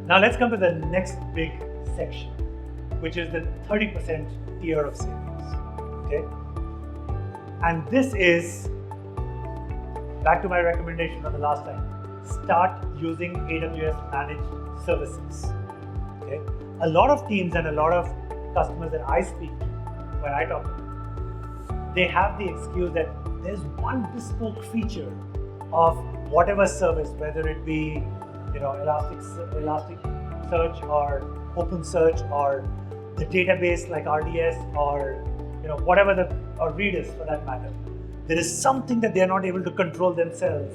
Now let's come to the next big section, which is the 30% tier of savings. Okay, and this is back to my recommendation from the last time. Start using AWS managed services. Okay, a lot of teams and a lot of customers that I speak to, when I talk to them, they have the excuse that there's one bespoke feature of whatever service, whether it be Elastic Search or Open Search or the database like RDS or whatever or Redis for that matter. There is something that they are not able to control themselves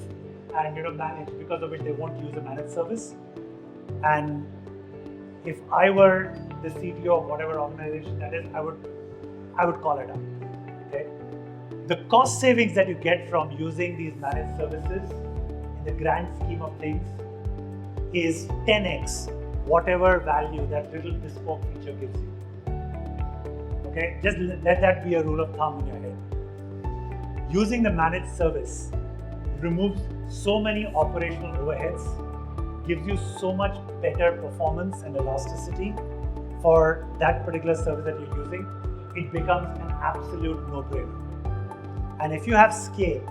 and manage, because of which they won't use a managed service. And if I were the CTO of whatever organization that is, I would call it out. Okay, the cost savings that you get from using these managed services in the grand scheme of things is 10x whatever value that little bespoke feature gives you. Okay, just let that be a rule of thumb in your head. Using the managed service removes so many operational overheads, gives you so much better performance and elasticity for that particular service that you're using. It becomes an absolute no-brainer. And if you have scale,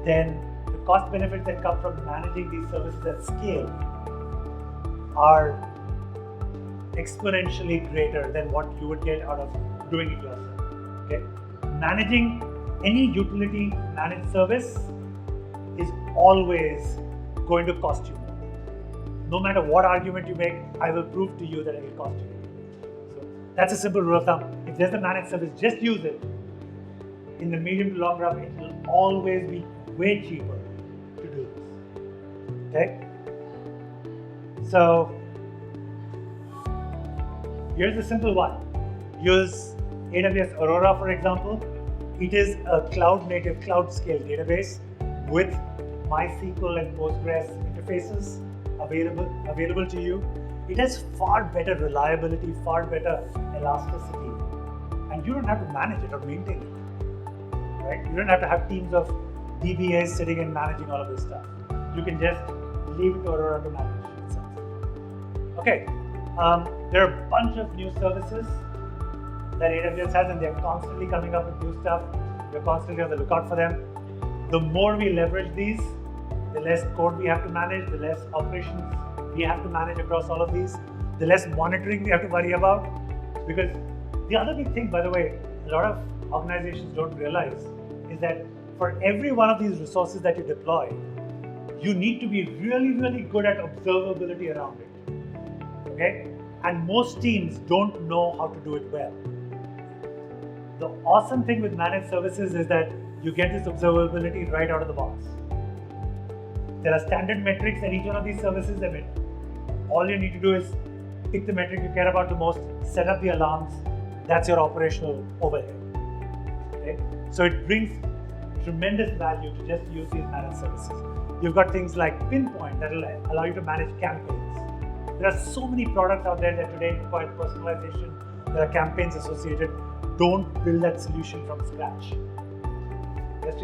then the cost benefits that come from managing these services at scale are exponentially greater than what you would get out of doing it yourself. Okay? Managing any utility managed service is always going to cost you more. No matter what argument you make, I will prove to you that it will cost you more. So that's a simple rule of thumb. If there's a managed service, just use it. In the medium to long run, it will always be way cheaper to do this. Okay? So here's a simple one. Use AWS Aurora, for example. It is a cloud-native, cloud-scale database with MySQL and Postgres interfaces available to you. It has far better reliability, far better elasticity, and you don't have to manage it or maintain it. Right? You don't have to have teams of DBAs sitting and managing all of this stuff. You can just leave it to Aurora to manage itself. Okay, there are a bunch of new services that AWS has, and they're constantly coming up with new stuff. We're constantly on the lookout for them. The more we leverage these, the less code we have to manage, the less operations we have to manage across all of these, the less monitoring we have to worry about. Because the other big thing, by the way, a lot of organizations don't realize is that for every one of these resources that you deploy, you need to be really, really good at observability around it. Okay? And most teams don't know how to do it well. The awesome thing with managed services is that you get this observability right out of the box. There are standard metrics that each one of these services emit. All you need to do is pick the metric you care about the most, set up the alarms. That's your operational overhead. Okay? So it brings tremendous value to just use these managed services. You've got things like Pinpoint that will allow you to manage campaigns. There are so many products out there that today require personalization. There are campaigns associated. Don't build that solution from scratch.